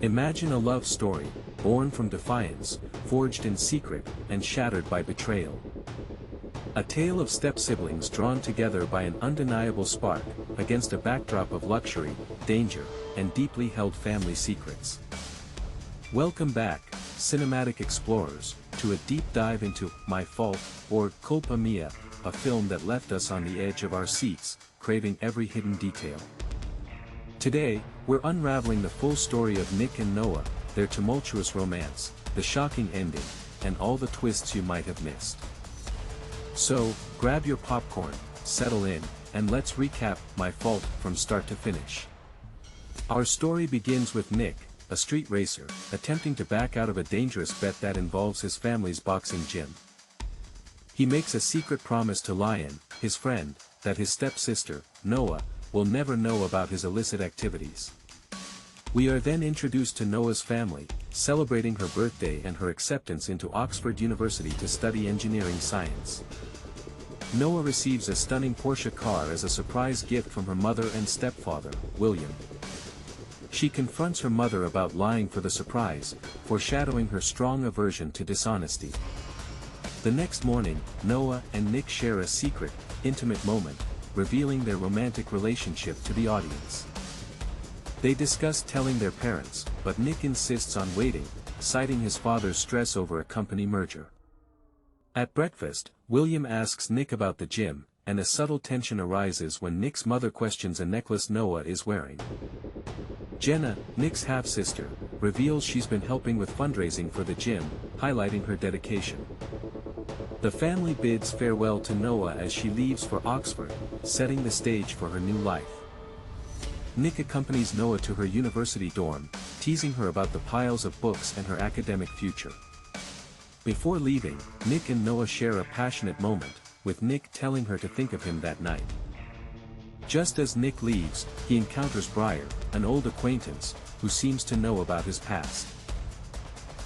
Imagine a love story, born from defiance, forged in secret, and shattered by betrayal. A tale of step-siblings drawn together by an undeniable spark, against a backdrop of luxury, danger, and deeply held family secrets. Welcome back, cinematic explorers, to a deep dive into My Fault, or Culpa Mia, a film that left us on the edge of our seats, craving every hidden detail. Today, we're unraveling the full story of Nick and Noah, their tumultuous romance, the shocking ending, and all the twists you might have missed. So, grab your popcorn, settle in, and let's recap My Fault from start to finish. Our story begins with Nick, a street racer, attempting to back out of a dangerous bet that involves his family's boxing gym. He makes a secret promise to Lion, his friend, that his stepsister, Noah, will never know about his illicit activities. We are then introduced to Noah's family, celebrating her birthday and her acceptance into Oxford University to study engineering science. Noah receives a stunning Porsche car as a surprise gift from her mother and stepfather, William. She confronts her mother about lying for the surprise, foreshadowing her strong aversion to dishonesty. The next morning, Noah and Nick share a secret, intimate moment, revealing their romantic relationship to the audience. They discuss telling their parents, but Nick insists on waiting, citing his father's stress over a company merger. At breakfast, William asks Nick about the gym, and a subtle tension arises when Nick's mother questions a necklace Noah is wearing. Jenna, Nick's half-sister, reveals she's been helping with fundraising for the gym, highlighting her dedication. The family bids farewell to Noah as she leaves for Oxford, setting the stage for her new life. Nick accompanies Noah to her university dorm, teasing her about the piles of books and her academic future. Before leaving, Nick and Noah share a passionate moment, with Nick telling her to think of him that night. Just as Nick leaves, he encounters Briar, an old acquaintance, who seems to know about his past.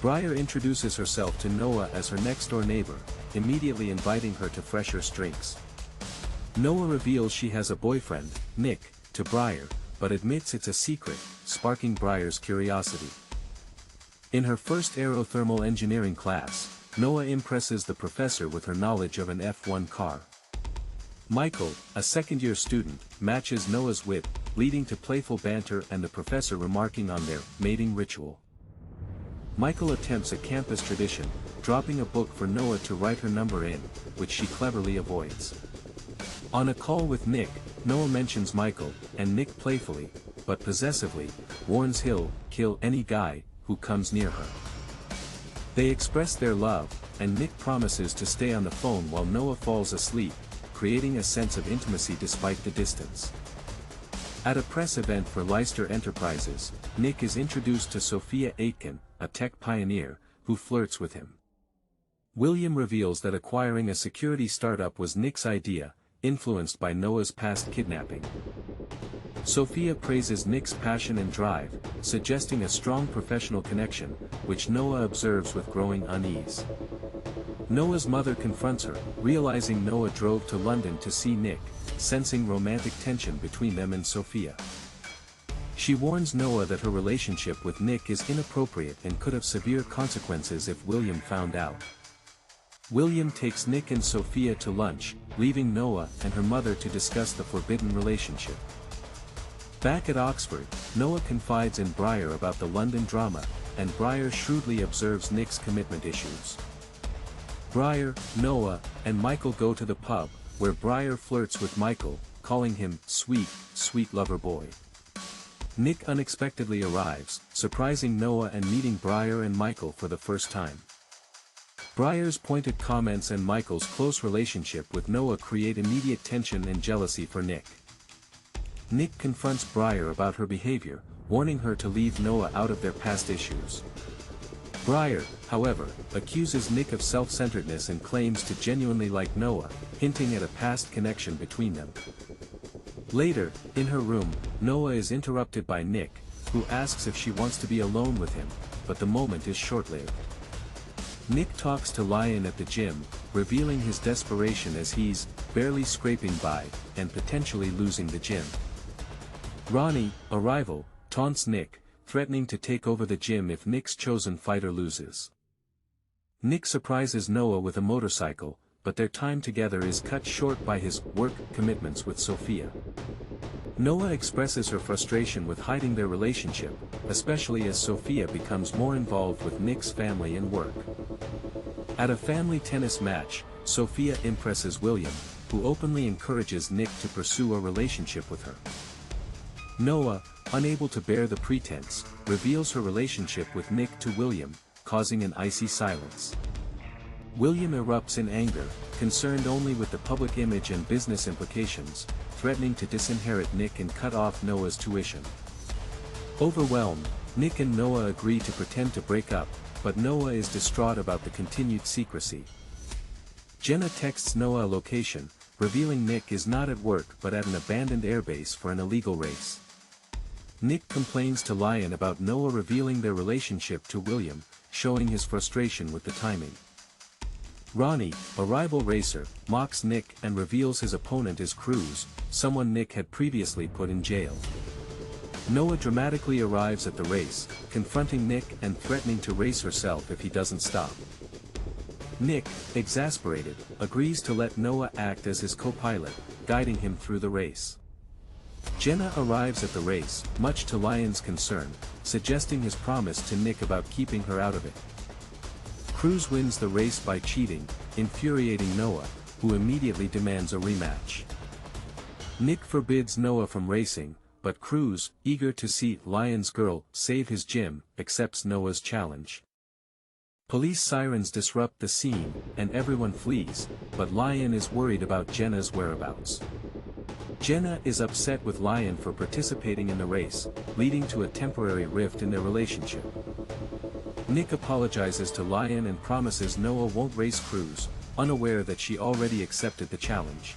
Briar introduces herself to Noah as her next-door neighbor, immediately inviting her to fresher drinks. Noah reveals she has a boyfriend, Nick, to Briar, but admits it's a secret, sparking Briar's curiosity. In her first aerothermal engineering class, Noah impresses the professor with her knowledge of an F1 car. Michael, a second-year student, matches Noah's wit, leading to playful banter and the professor remarking on their mating ritual. Michael attempts a campus tradition, dropping a book for Noah to write her number in, which she cleverly avoids. On a call with Nick, Noah mentions Michael, and Nick playfully, but possessively, warns he'll kill any guy who comes near her. They express their love, and Nick promises to stay on the phone while Noah falls asleep, creating a sense of intimacy despite the distance. At a press event for Leicester Enterprises, Nick is introduced to Sophia Aitken, a tech pioneer, who flirts with him. William reveals that acquiring a security startup was Nick's idea, influenced by Noah's past kidnapping. Sophia praises Nick's passion and drive, suggesting a strong professional connection, which Noah observes with growing unease. Noah's mother confronts her, realizing Noah drove to London to see Nick, sensing romantic tension between them and Sophia. She warns Noah that her relationship with Nick is inappropriate and could have severe consequences if William found out. William takes Nick and Sophia to lunch, leaving Noah and her mother to discuss the forbidden relationship. Back at Oxford, Noah confides in Briar about the London drama, and Briar shrewdly observes Nick's commitment issues. Briar, Noah, and Michael go to the pub, where Briar flirts with Michael, calling him sweet, sweet lover boy. Nick unexpectedly arrives, surprising Noah and meeting Briar and Michael for the first time. Briar's pointed comments and Michael's close relationship with Noah create immediate tension and jealousy for Nick. Nick confronts Briar about her behavior, warning her to leave Noah out of their past issues. Briar, however, accuses Nick of self-centeredness and claims to genuinely like Noah, hinting at a past connection between them. Later, in her room, Noah is interrupted by Nick, who asks if she wants to be alone with him, but the moment is short-lived. Nick talks to Lion at the gym, revealing his desperation as he's barely scraping by, and potentially losing the gym. Ronnie, a rival, taunts Nick, threatening to take over the gym if Nick's chosen fighter loses. Nick surprises Noah with a motorcycle, but their time together is cut short by his work commitments with Sophia. Noah expresses her frustration with hiding their relationship, especially as Sophia becomes more involved with Nick's family and work. At a family tennis match, Sophia impresses William, who openly encourages Nick to pursue a relationship with her. Noah, unable to bear the pretense, reveals her relationship with Nick to William, causing an icy silence. William erupts in anger, concerned only with the public image and business implications, threatening to disinherit Nick and cut off Noah's tuition. Overwhelmed, Nick and Noah agree to pretend to break up, but Noah is distraught about the continued secrecy. Jenna texts Noah a location, revealing Nick is not at work but at an abandoned airbase for an illegal race. Nick complains to Lion about Noah revealing their relationship to William, showing his frustration with the timing. Ronnie, a rival racer, mocks Nick and reveals his opponent is Cruz, someone Nick had previously put in jail. Noah dramatically arrives at the race, confronting Nick and threatening to race herself if he doesn't stop. Nick, exasperated, agrees to let Noah act as his co-pilot, guiding him through the race. Jenna arrives at the race, much to Lion's concern, suggesting his promise to Nick about keeping her out of it. Cruz wins the race by cheating, infuriating Noah, who immediately demands a rematch. Nick forbids Noah from racing, but Cruz, eager to see Lion's girl save his gym, accepts Noah's challenge. Police sirens disrupt the scene, and everyone flees, but Lion is worried about Jenna's whereabouts. Jenna is upset with Lion for participating in the race, leading to a temporary rift in their relationship. Nick apologizes to Lion and promises Noah won't race Cruz, unaware that she already accepted the challenge.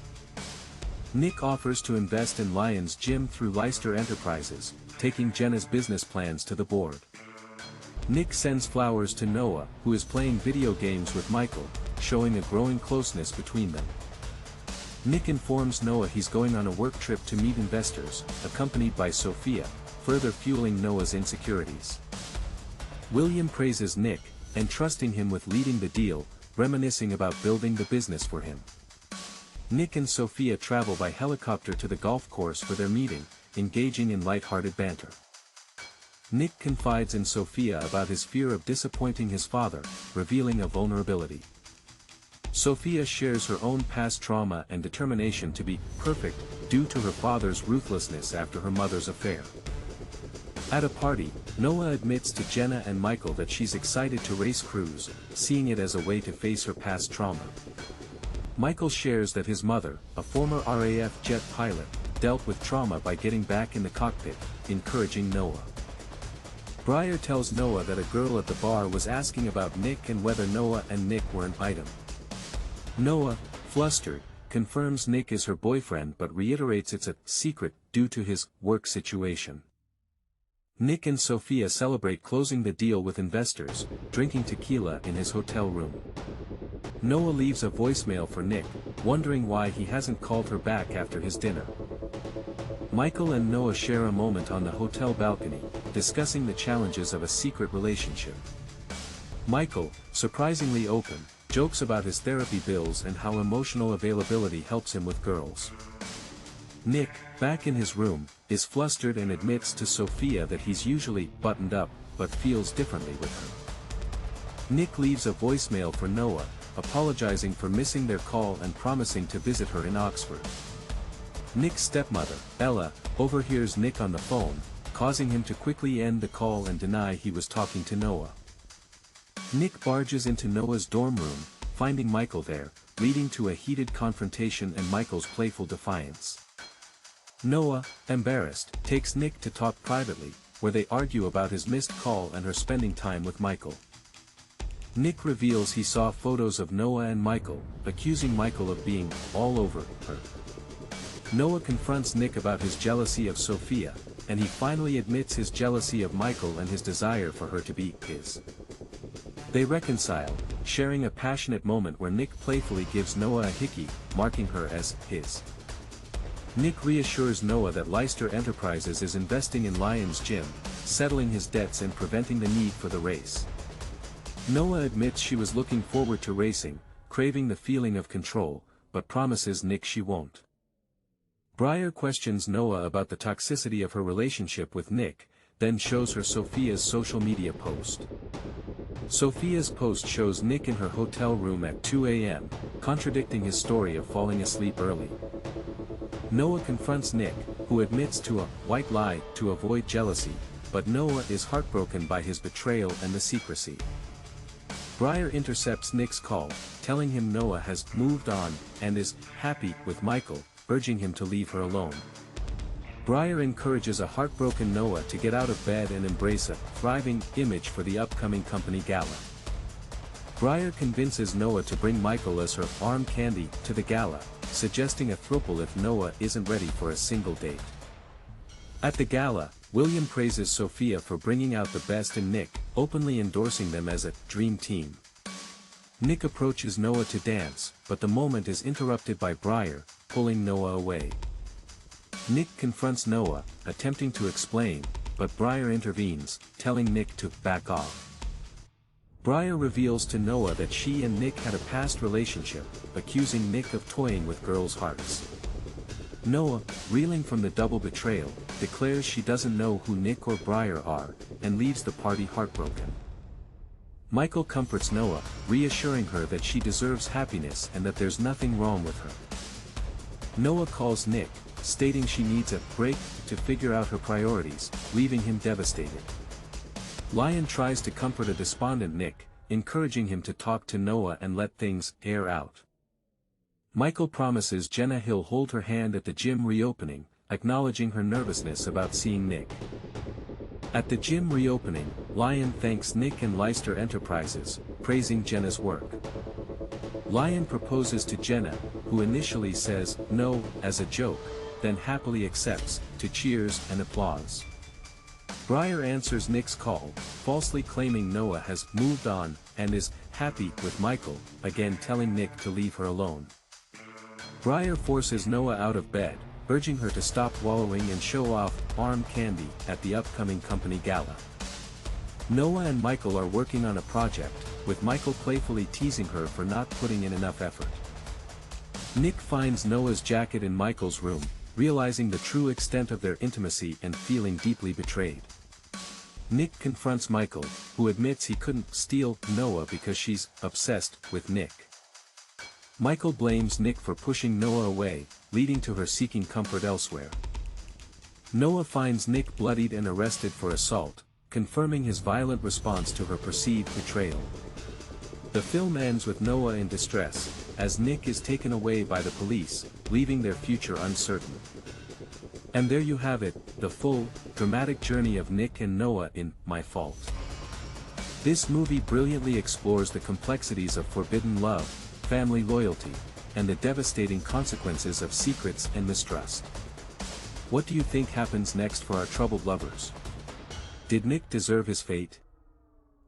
Nick offers to invest in Lion's gym through Leicester Enterprises, taking Jenna's business plans to the board. Nick sends flowers to Noah, who is playing video games with Michael, showing a growing closeness between them. Nick informs Noah he's going on a work trip to meet investors, accompanied by Sophia, further fueling Noah's insecurities. William praises Nick, entrusting him with leading the deal, reminiscing about building the business for him. Nick and Sophia travel by helicopter to the golf course for their meeting, engaging in light-hearted banter. Nick confides in Sophia about his fear of disappointing his father, revealing a vulnerability. Sophia shares her own past trauma and determination to be perfect, due to her father's ruthlessness after her mother's affair. At a party, Noah admits to Jenna and Michael that she's excited to race Cruz, seeing it as a way to face her past trauma. Michael shares that his mother, a former RAF jet pilot, dealt with trauma by getting back in the cockpit, encouraging Noah. Breyer tells Noah that a girl at the bar was asking about Nick and whether Noah and Nick were an item. Noah, flustered, confirms Nick is her boyfriend but reiterates it's a secret due to his work situation. Nick and Sophia celebrate closing the deal with investors, drinking tequila in his hotel room. Noah leaves a voicemail for Nick, wondering why he hasn't called her back after his dinner. Michael and Noah share a moment on the hotel balcony, discussing the challenges of a secret relationship. Michael, surprisingly open, jokes about his therapy bills and how emotional availability helps him with girls. Nick, back in his room, is flustered and admits to Sophia that he's usually buttoned up, but feels differently with her. Nick leaves a voicemail for Noah, apologizing for missing their call and promising to visit her in Oxford. Nick's stepmother, Ella, overhears Nick on the phone, causing him to quickly end the call and deny he was talking to Noah. Nick barges into Noah's dorm room, finding Michael there, leading to a heated confrontation and Michael's playful defiance. Noah, embarrassed, takes Nick to talk privately, where they argue about his missed call and her spending time with Michael. Nick reveals he saw photos of Noah and Michael, accusing Michael of being all over her. Noah confronts Nick about his jealousy of Sophia, and he finally admits his jealousy of Michael and his desire for her to be his. They reconcile, sharing a passionate moment where Nick playfully gives Noah a hickey, marking her as his. Nick reassures Noah that Leicester Enterprises is investing in Lion's gym, settling his debts and preventing the need for the race. Noah admits she was looking forward to racing, craving the feeling of control, but promises Nick she won't. Briar questions Noah about the toxicity of her relationship with Nick, then shows her Sophia's social media post. Sophia's post shows Nick in her hotel room at 2 a.m., contradicting his story of falling asleep early. Noah confronts Nick, who admits to a white lie to avoid jealousy, but Noah is heartbroken by his betrayal and the secrecy. Briar intercepts Nick's call, telling him Noah has moved on and is happy with Michael, urging him to leave her alone. Briar encourages a heartbroken Noah to get out of bed and embrace a thriving image for the upcoming company gala. Briar convinces Noah to bring Michael as her arm candy to the gala, suggesting a throuple if Noah isn't ready for a single date. At the gala, William praises Sophia for bringing out the best in Nick, openly endorsing them as a dream team. Nick approaches Noah to dance, but the moment is interrupted by Briar, pulling Noah away. Nick confronts Noah, attempting to explain, but Briar intervenes, telling Nick to back off. Briar reveals to Noah that she and Nick had a past relationship, accusing Nick of toying with girls' hearts. Noah, reeling from the double betrayal, declares she doesn't know who Nick or Briar are, and leaves the party heartbroken. Michael comforts Noah, reassuring her that she deserves happiness and that there's nothing wrong with her. Noah calls Nick, stating she needs a break to figure out her priorities, leaving him devastated. Lion tries to comfort a despondent Nick, encouraging him to talk to Noah and let things air out. Michael promises Jenna he'll hold her hand at the gym reopening, acknowledging her nervousness about seeing Nick. At the gym reopening, Lion thanks Nick and Leicester Enterprises, praising Jenna's work. Lion proposes to Jenna, who initially says no as a joke, then happily accepts, to cheers and applause. Briar answers Nick's call, falsely claiming Noah has moved on and is happy with Michael, again telling Nick to leave her alone. Briar forces Noah out of bed, urging her to stop wallowing and show off arm candy at the upcoming company gala. Noah and Michael are working on a project, with Michael playfully teasing her for not putting in enough effort. Nick finds Noah's jacket in Michael's room, realizing the true extent of their intimacy and feeling deeply betrayed. Nick confronts Michael, who admits he couldn't steal Noah because she's obsessed with Nick. Michael blames Nick for pushing Noah away, leading to her seeking comfort elsewhere. Noah finds Nick bloodied and arrested for assault, confirming his violent response to her perceived betrayal. The film ends with Noah in distress, as Nick is taken away by the police, leaving their future uncertain. And there you have it, the full, dramatic journey of Nick and Noah in My Fault. This movie brilliantly explores the complexities of forbidden love, family loyalty, and the devastating consequences of secrets and mistrust. What do you think happens next for our troubled lovers? Did Nick deserve his fate?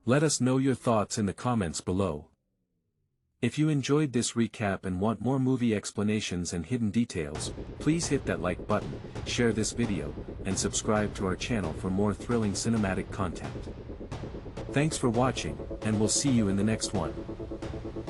Let us know your thoughts in the comments below. If you enjoyed this recap and want more movie explanations and hidden details, please hit that like button, share this video, and subscribe to our channel for more thrilling cinematic content. Thanks for watching, and we'll see you in the next one.